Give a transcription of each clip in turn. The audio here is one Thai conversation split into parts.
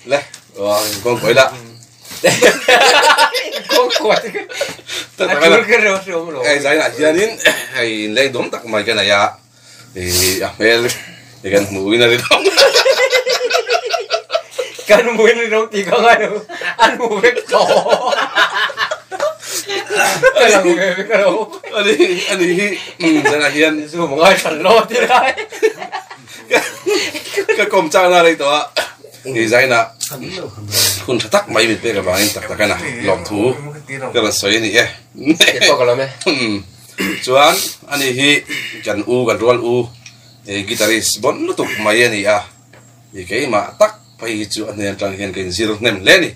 lẽ con quậy lạ con quậy tất cả cái giải này cho nên hay lấy đốm tắc mày cái này à thì mẹ thì cái mũi nó đi đóng cái mũi nó đâu thì không ai đâu ăn mũi biết cỏ cái là mũi biết cỏ đâu anh đi giải này hiền dù một ai sẵn lo thì đấy cái công trang ra đây tao thì giải nèคุณทักไม่เป็นไปกับอะไรตักกันนะหลอมทูก็เลยสวยนี่เอ๊ะพอกันแล้วไหมส่วนอันนี้ฮีกันกันรัวกีตาริสบอนลุตุกมาเย็นนี่อ่ะยี่แกมาตักไปจู่อันนี้จังเฮียนกันซีรุเนมเล่นี่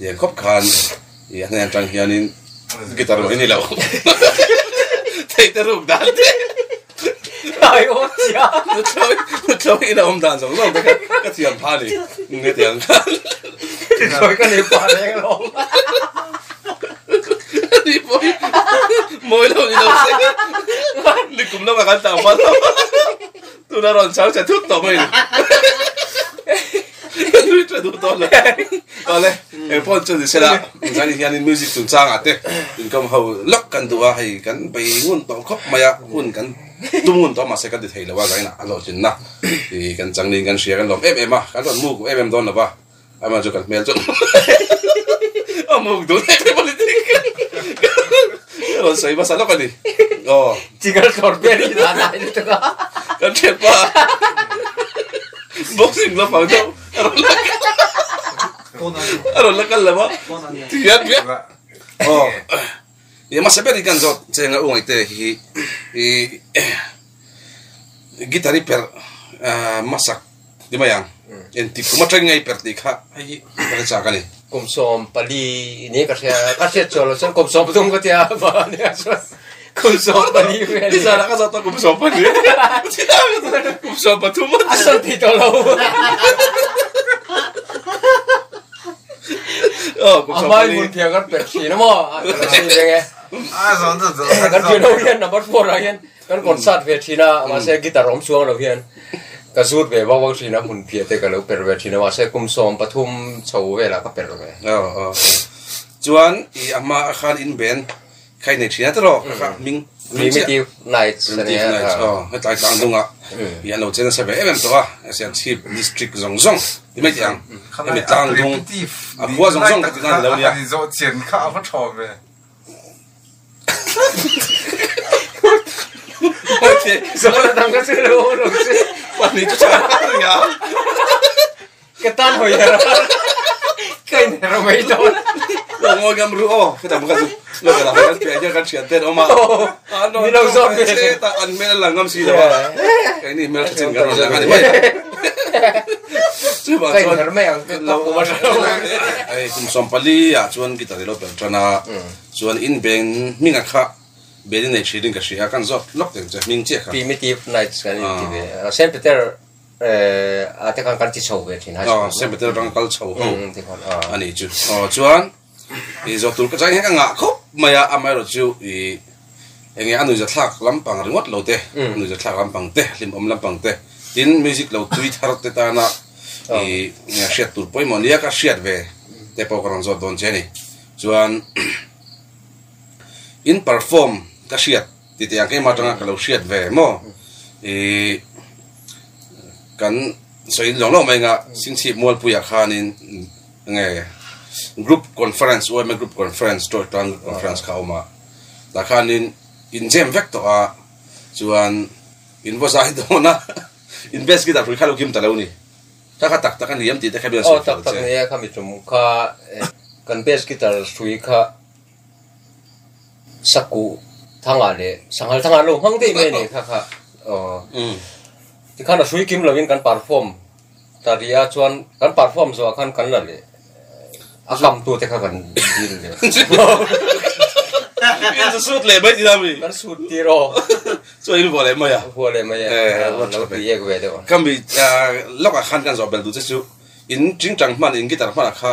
ยี่คบกันยี่อันนี้จังเฮียนกีตาร์นี่แล้วเท่แต่รูปดันไอ้โอ้ยช่วยเราดันสองรอบก็เทียมพาดิเงี้ยเทียมกันช่วยกันในป่าเลยกันหรอนี่มวยเรานี่เราเซ็งนี่กลุ่มเรามากันต่างวันตัวเราเช้าจะทุบต่อไปนี่จะดูตอนเลยอะไรพอจะดิเสร็จแล้วงานนี้งานมิวสิกตุนสร้างอ่ะเต้ถึงก็เขาล็อกกันตัวให้กันไปงุ่นต่อคบมาหุ่นกันตุ้มงุ่นต่อมาเสร็จก็ดิเทเลยว่าไงนะอร่อยจริงนะที่กันจังนี้กันเชียร์กันหลอมอ่ะกันหลอมมูกโดนหรือเปล่าไอ้มาจุกันเมลจนมูกโดนpolitik kalau saya masalah apa nih jika korban di tanah itu kan siapa boxing lah pak itu arolah kan lah pak tiap ya ya masa berikan zot saya nggak uang itu gitari per masak di mana yang enti kumacang ngai per dikha ai kerja kali kumsom pali ini kasih solusi kumsom betul nggak ya apa nih kumsom pali di sana kan satu kumsom pali tidak kumsom betul asal ditolong kumsom pali apa yang kan persi nama kan jualan nomor 4 kan konsert versi na masih gitar om suang lohian kasut về bao thì nó muốn phía tây cái lối bể về thì nó sẽ cùng xóm bắt thum sầu về là các bể rồi chuan i ama khan in ben khai này thì nó rồi mình tiêu này này hết tại càng đông ạ hiện lâu trên sẽ về em to sẽ chip district zong zong thì mấy tiếng em tăng đông à qua zong zong thì nó lâu nhỉ rồi tiền khá phát trò về rồi đang có sự đâu rồiวันนี้จะช่วยอะไรเงี้ย cái tan hồi giờ cái này rồi mấy đôiเรางอยกันรู้อ๋อคือแต่บุคคลเราแต่ละคนเปลี่ยนกันเฉียดเต้นออกมานี่เราซ้อมเช่แต่อันเมลหลังงำสีเลยไอ้นี่เมลจริงกันเราจะกันไม่ใช่ป่ะ cái này mấy anhเรามาไอ้คุณสมปลีอ่ะชวนกีตาร์เราเป็นชนะชวนอินเป็นมิงค่ะเบลนี่ชีดิงกับชีอากันจบล็อกถึงจะมิงเจ้าปีไม่ตีไนท์กันที่เบลเซนเปเตอร์อาจจะกันที่โชว์เวทีนะเซนเปเตอร์รังกัลโชว์อันนี้จูชวนอีจตุลก็ใจให้กันงะครบมาอ่ะไม่รู้จูเองอันนู้จะทักลำปังรึงวัดเราเตะอันนู้จะทักลำปังเตะลิมอมลำปังเตะดินมิวสิกเราทวีตฮาร์ตเตตานะเนี่ยเชียดตุลป่วยมันเรียกก็เชียดเวแต่พอกันจบโดนเจนี่ชวนอินเพอร์ฟอร์มก็เชียดที่ที่ยังแค่มาจังก็เราเชียดเวมั้งกันส่วนหลงเราไม่งะสิ่งที่มัวปุยอาคานินไงกรุ๊ปคอนเฟอเรนซ์ว่าไม่กรุ๊ปคอนเฟอเรนซ์ตัวตั้งคอนเฟอเรนซ์เข้ามาแต่คานินอินเจมเวกตัวส่วนอินภาษาที่ตัวนะอินเวสกิตาร์คุยข้าวกิมตะเลวนี่ถ้าข้าตักกันเลี้ยมตีแต่แค่เบียร์สุดตักเนี่ยข้ามีจมูกข้ากันเบสกิตาร์คุยข้าสักกูทั้งอะไรสังหารทั้งอะไรลงห้องที่ไม่เนี่ยข้าที่ข้าเราคุยกิมเราเป็นการปาร์ฟอร์มแต่ที่อาชวนการปาร์ฟอร์มส่วนกันละเลยอาคำตัวที่ข้ากันดีเลยนี่จะสุดเลยไม่ดีนะมีกันสุดที่รอช่วยรู้บ่เลยมั้ยอ่ะบ่เลยมั้ยเราไปแยกเวเดียวก็มีล็อกอาคารกันสอบเป็นดูจะสู้อินจริงจังมันอินกีตาร์มันค่ะ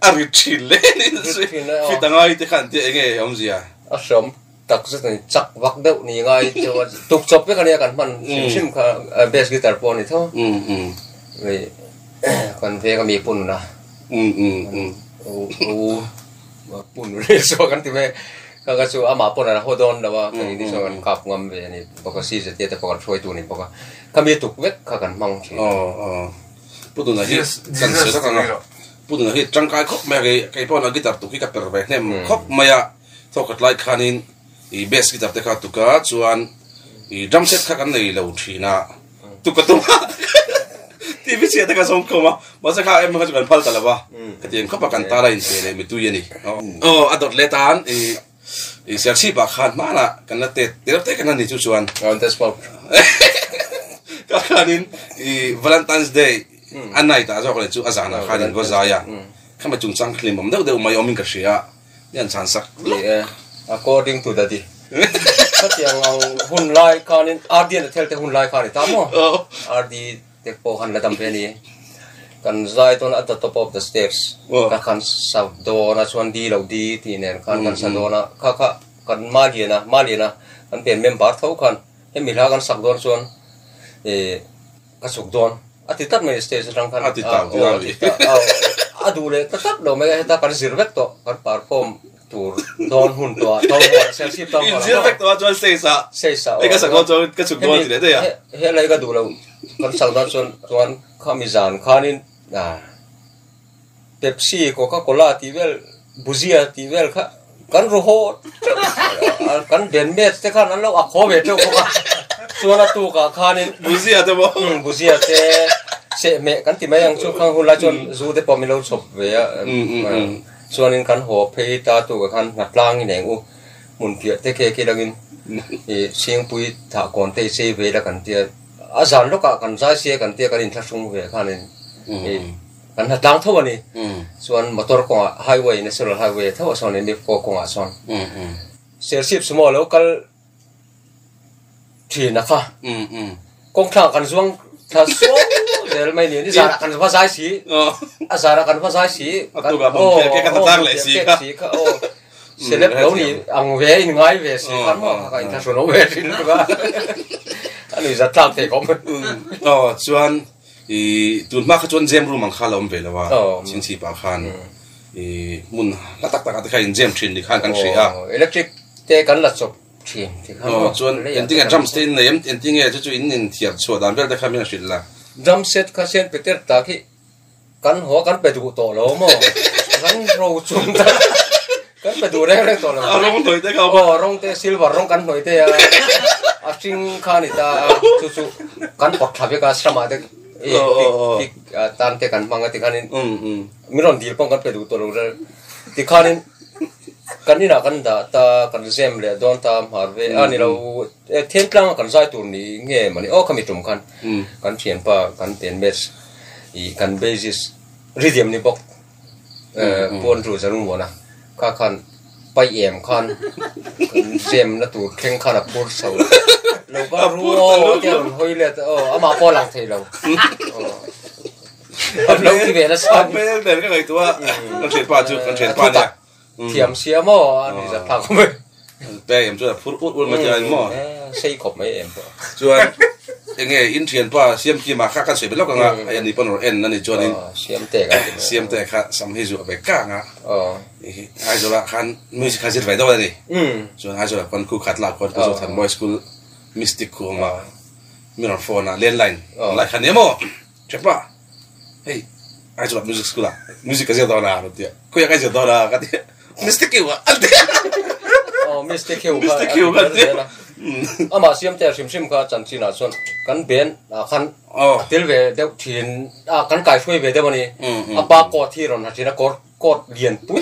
อาริชิลเลยนี่สิฟิตังไงที่ขันที่เองไงอมจีอ่ะสมตักสุดนี่จักวักเดียวนี่ไงจะว่าตุกจบไปกันเนี่ยกันมันชิมค่ะเบสกีตาร์ปอนนี่เท่า คนเฟก็มีปุ่นนะปุ่นเรื่องส่วนกันที่ไม่ก็ช่วยอามาปุ่นนะหัวโดนแต่ว่าคนที่ส่วนกันขับงำไปนี่ปกติจะเตี้ยแต่ปกติช่วยตัวนี่ปกติก็มีตุกเวกกันมั่งชีปุ่นนะที่กันเสือกันนะปุ่นนะที่จังกายคบแม่ไก่ป้อนกีตาร์ตุกี้กับเปอร์เวกเนี่ยคบไม่อะทอกไลค์คันินอีเบสกีตาร์เตะตุกะส่วนอีดรัมเซตขันในเลวทีน่ะตุกตัวที่พิเศษแต่ก็ส่งเข้ามาสักครั้งเอ็มก็จะเป็นพัลตลอดวะก็ที่เอ็มเขาประกันตาอะไรนี่เลยมีตู้เย็นนี่อดเลตานอีเสียชีพขันมาละกันละเตะเดี๋ยวเตะกันนั่นนี่ชวนเดสปอลก็ขันินอีวาเลนไทน์ส์เดย์อันไหนตาจะก็เลยจูอาจารย์ขันินก็ใจอ่ะข้ามาจุงสังคลิมผมเดี๋ยวไม่ยอมมิงกระเชียยันชันสัก according to that ก็ที่เอาหุ่นไล่ขันินอาร์ดีนเทลแต่หุ่นไล่ขันินตามมั้งอาร์ดีเด็กโปหันละตั้มเพนีกันใจตอน at the top of the stairs กันสับโดนะชวนดีเราดีที่เนี่ยกันสับโดนะกันมาเลียนะกันเป็นเมมเบอร์เท่ากันให้มีแล้วกันสับโดนชวนก็สุกโดนอาทิตย์ตัดไม่สเตจรังกันอาทิตย์ตัดดูเลยตัดโดนไม่ได้กันสิร์เวกตัวกันปาร์ฟอร์มตัวโดนหุ่นตัวโดนหัวเซลล์ตัวสิร์เวกตัวจวนเซซ่าไอ้ก็สักโดนจวนก็สุกโดนที่ไหนได้อะเฮ้ยอะไรก็ดูแล้วกันสักโดนชวนข้ามีจานข้านี่เป๊ปซี่โคคาโคล่าที่เวลบุซี่ที่เวลกันรู้โหดกันเดนเมสแต่ข้านั้นเราอักโคเวทเจ้าก็ส่วนตัวกับข้านี่บุซี่อะเจ้าบ่บุซี่แต่เสเมกันที่ไม่ยังช่วงข้างหุ่นละจนจูเดปอมิโลชอบเวียส่วนนึงกันหัวเพย์ตาตัวกับกันหนักล่างนี่เองมุนเปียแต่เคลังเสียงปุยถ้าก่อนเตะเซเวลกันเตียอาจารย์ลูกกันใจเสียกันเตียกันอินทัชงเวียข้านี่กันหนักล่างเท่านี้ส่วนมอเตอร์กงไฮเวย์เนชั่นแนลไฮเวย์เท่าส่วนนี้โฟกงส่วนเสียชีพสมอแล้วก็ทีนะคะกงทางกันช่วงถ้าช่วงเดี๋ยวไม่เนี่ยนี่สาระกันภาษาสีสาระกันภาษาสีกันโอ้แค่กันตั้งเลยสีก็โอ้เสร็จแล้วเรานี่อังเวย์ง่ายเวย์สีกันมั้งก็อินทัชโนเวย์สิลูกก็อันนี้จะตั้งเตะก็มันส่วนตุนมากจนเจมรูมังคาลอมเวลว่าชิงชีปาคานมุนละตักตักแต่ใครเจมทรินดิคานกันเสียอิเล็กทริกเตะกันละจบทีมที่เขาส่วนเอ็นติ้งจัมสเตนเลยเอ็นติ้งจะอินเทียบส่วนดามเบลได้ข้ามีนักศิลป์จัมเซตข้าเซนไปเตอร์ตาคีกันหัวกันไปดูโตแล้วมั้งกันเราจุ่มตากันไปดูได้เรื่องโตแล้วร้องหน่อยได้เขาร้องเตะซิลวาร้องกันหน่อยเตะอาชิงข้านี่ตาจู่ๆกันปอดทับยังกันสมาเด็กตานเตะกันมังกันที่ข้านี่มีรอนดีป้องกันไปดูโตแล้วที่ข้านี่กันนี่นะกันตากันเซมเลยโดนตามหาเวอันนี้เราเทียนกลางกันใช้ตัวนี้เงี้ยมันนี่ขมิตรมกันเทียนป่ากันเตียนเบสกันเบสิสริทึมนี่บอกปนรู้จะรู้ว่านะข้าคันไปเอี่ยมคันเซมแล้วตัวแข่งขันพูดเสาเราก็รู้เดี๋ยวมันห้อยเลยเอามาพอหลังเทเราเราที่เวนัสไม่ได้เดินก็เลยตัวกันเทียนป่าจุกันเทียนป่าเนี่ยเทียมเสียหม้อนี่จะพังเข้าไปแต่เอ็มช่วยพูดอุ่นมาเจอหม้อใช่ขบไหมเอ็มช่วยยังไงอินเทียนป่าเสียมกี่มาค่ากันเสียไปแล้วกันอ่ะไอ้นี่ปนโรเอ็นนั่นนี่จวนนี่เสียมเตะกันเสียมเตะค่ะสมัยจู่ไปก้างอ่ะไอ้จุฬาคันมิวสิกคาสิไปด้วยนี่จวนไอ้จุฬาคนคู่ขัดหลักคนผู้สอนบอยสคูลมิสติกคู่มามีรถโฟนอ่ะเลนไลน์ไลน์คันนี้มั้งใช่ปะเฮ้ยไอ้จุฬามิวสิกสคูลอ่ะมิวสิกคาสิดอลลาร์เนี่ยคุยกันจะดอลลาร์กันเนี่ยMistake wa ante mistake wa ama siam te sim ka chanchina son kan ben khan tilve de thin kan kai shoi ve de bani apa ko thi ron hatina ko lian pu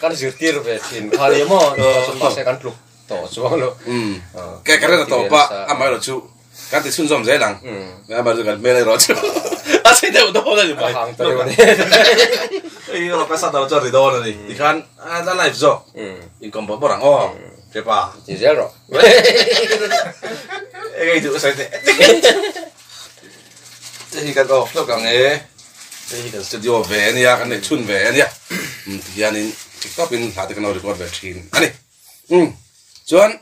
kan zirtir ve thin khali mo so pa se kan pluk to chuang lo ke kare to pa ama lo chu kan ti sun zom zai lang ama lo kan me le ro chu a sai de do le ba hang to le哎，我刚上到这里多了呢，你看啊，咱来做，你讲不然哦，对吧？就这样，哎，这个谁的？这是个哦，都讲诶，这是个 studio van 呀，跟那村 van 呀，底下呢，这个边下头跟我record van 听，安尼，John，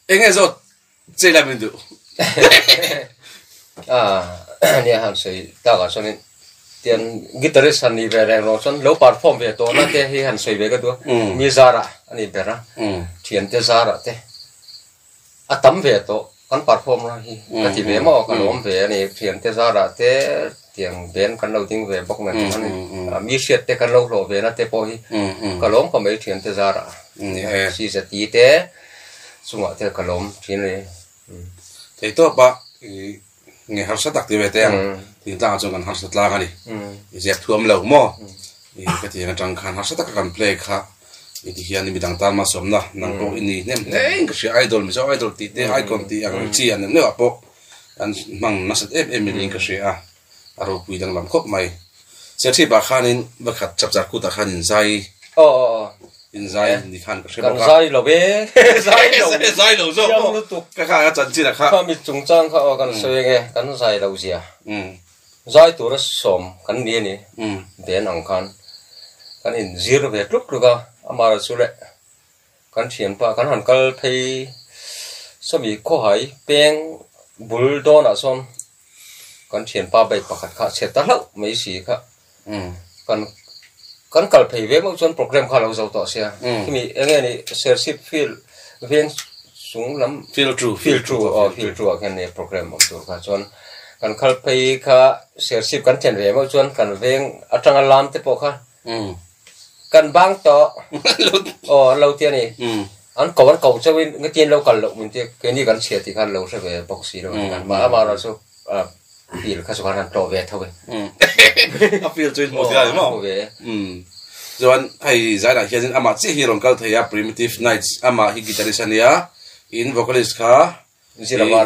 应该说这那边都， เนี่ยหันใส่ตากับส่วนนี้เตียนกีตาริสต์หันนี่เวรเราส่วนเราperformเวตัวนั่นเตะให้หันใส่เวก็ตัวมีซาระอันนี้เบระเทียนเตซาระเตะอะตั้มเวตัวกันperformนะฮีก็ที่เวมอกันล้มเวนี่เทียนเตซาระเตะเตียงเบนกันเราทิ้งเวบอกเหมือนกันมีเสียเตะกันเราโหลเวนะเตะพอฮีก็ล้มก็ไม่เทียนเตซาระซีสตีเตะสมมติเตะกันล้มทีนี้แต่ตัวปะเงี้ยหัศตักที่เวทีที่ต่างจังกันหัศตลากันดิเจ็บท่วมเหล่าหม้อก็ที่กันจังกันหัศตักกันเพลย์ค่ะที่เฮียนี่มีดังตามมาสมนะนังโปอินนี่เนี่ยก็ชื่อไอดอลไม่ใช่ไอดอลตีไอคอนตีอะไรที่อันนี้ว่าโปอันมังนัสเอฟเอ็มนี่ก็ชื่ออารมณ์คุยดังลำคบไม่เสียที่บาขานินบักขัดจับจากกูตาขานินใจอินใจนี่ขันก็ใช่กันใจเราเบ้ใจเราโซ่ก็ข้าก็จันจีนะครับเขามีจุงจังเขากันสวยไงกันใจเราเสียใจตัวละสมกันเดียนี่เดียนอังคันกันอินซีร์เวทลุกก็อามาสุเลกันเขียนป่ะกันหันกัลเพย์สมีข้อหายเปียงบุลโดนอ่ะส่วนกันเขียนป่ะไปประกาศข้าเสร็จแล้วไม่สีค่ะกันกัลเพย์เว็บมันส่วนโปรแกรมข้าเราจะต่อเสียที่มีอย่างเงี้ยนี่เซอร์ซิฟฟิลเวียนสูงล้ำฟิลทรูแค่นี้โปรแกรมมันตัวค่ะส่วนกันกัลเพย์ข้าเซอร์ซิฟกันเขียนเว็บมันส่วนกันเวียนอัตราลามเตปค่ะกันบางต่อเราเที่ยนี่อันก่อนเก่าจะวินเงี้ยเรากันเราเหมือนที่เกนี่กันเสียที่กันเราใช่ไหมบอกสีเรากันมาเราสุปีละข้าสุขานตัวเวทเท่าไหร่ปีละจุดหมดเลยมั้งส่วนไอ้ใจน่ะเฮียนอามาที่ฮีโร่กันเทีย primitive nights อามาฮิกิตาริสันยาอิน vocalist ค่ะซิลวา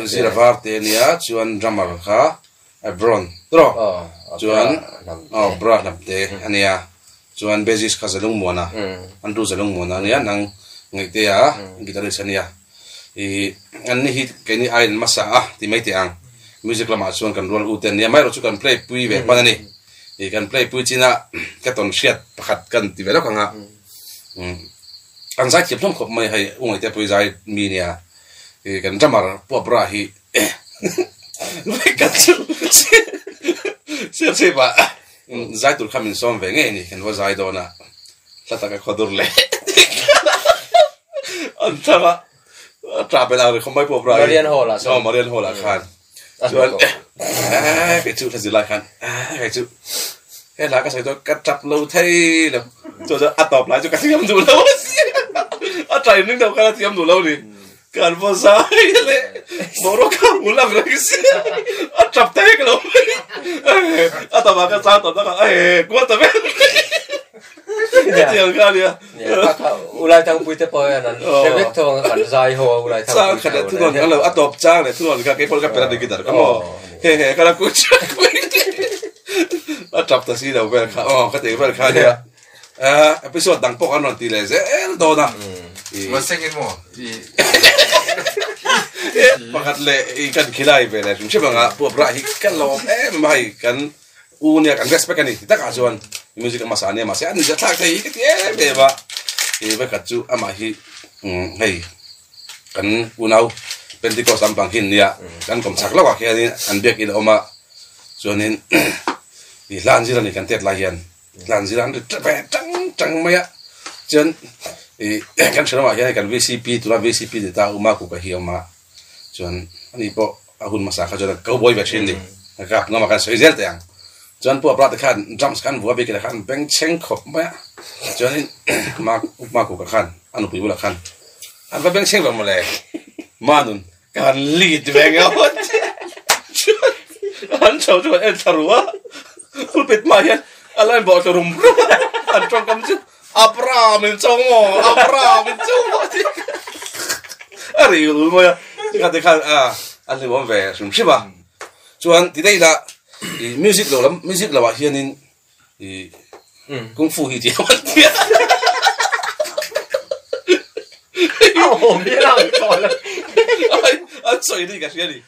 ร์เตเนียส่วน drummer ค่ะไอ้บรอนตรอส่วนบรอนนับเตอันเนี้ยส่วนเบสิสข้าจะลงมัวนะอันดูจะลงมัวนะเนี่ยนังไงเตียกีตาร์เซนียอันนี้ฮิตแค่นี้ไอ้มาสาที่ไม่เตียงมิวสิกละมาส่วนกันรัวอุเทนเนี่ยไม่รู้จุกันเพลย์ปุยแบบนั้นนี่กันเพลย์ปุยจีน่าแค่ตอนเชียดประคัดกันที่เวลากันอ่ะอันใจเก็บล้มขบไม่ให้อุ้งไอเตียปุยใจมีเนี่ยกันจะมาพวกปลาฮีไม่กันเสียบะใจตุลคำมินซ้อมเวงนี่เห็นว่าใจโดนอ่ะแล้วแต่ก็ขอดูเลยอันนั้นว่าตราบเวลาเลยเขาไม่พบเรามาเรียนโหละมาเรียนโหละคันส่วนไอ้จุดทัศน์ละคันไอ้จุดไอ้หลักก็ใส่ตัวกระจับเราเท่แล้วตัวจะอัดตอบหลายจุดกระเทียมดูแล้วอัดใจนึกเดียวกระเทียมดูแล้วนี่การภาษาเลยบอกเราข้ามหัวหลังเลยสิอัดจับเท่กันแล้วอัดตอบมาก็จ้าตอบแล้วก็กลัวแต่ไม่เจียงกันเนี่ยอุไรทางปุยเตปอยนั่นเซเวกทองขันใจหัวอุไรทางจ้างขนาดทุกคนกันเลยอัดตอบจ้างเลยทุกคนกันแค่พอกันเป็นอะไรกันแต่ก็มอเฮ้ๆกันกูจ้างอัดจับตัวสีเราเป็นข้าก็ตีเป็นข้าเนี่ยเอพิโซดดังพวกอันนั้นตีเลยโดนนะมาเซ็งกันมั้งประกาศเลยกันขี้ไล่ไปเลยใช่ไหมงะพวกพระฮิกันลมไม่กันอูเนี่ยกัน respect กันนี่แต่ก็ส่วนมิวสิกมาสานเนี่ยมาเสียนี่จะทักใครก็เอ๊ะเดี๋ยวว่ากัดจูอามาฮิให้กันอูน่าเป็นที่ก็สัมพันธ์หินเนี่ยกันกำชักแล้วว่าแค่นี้อันเบียกอินออกมาส่วนนี้ที่ลานจีรันนี่กันเทศลายยันลานจีรันจะไปจังไหมอ่ะจนกันเชื่อว่าแค่กัน VCP ตัว VCP เดี๋ยวตาอุมาคุกะเฮียมาส่วนอันนี้พออาหุ่นมาสักเขาจะเขาบอยแบบเช่นนี้นะครับงั้นมากันสวยเจ๋งแต่ยังจนพวกปลาตะขันจัมส์กันวัวเบกตะขันเป็นเชงขบไหมจนมาคุกะขันอันนู้นปุยบุละขันอันเป็นเชงแบบมาเลยมานุนการลีดแบงเอาอันชาวจวนเอ็นทารัวคุณปิดมาเห็นอะไรบอกจะรุมอันตรงคำชื่ออับรามินจงออับรามินจงอที่อะไรรู้ไหมกันตะขันอันนี้ว่าแหวนใช่ป่ะจวนที่ได้ละมิวสิกเราว่าเฮียนิน功夫一点问题เอาผมที่เราก่อนเลย啊，所以你个学你。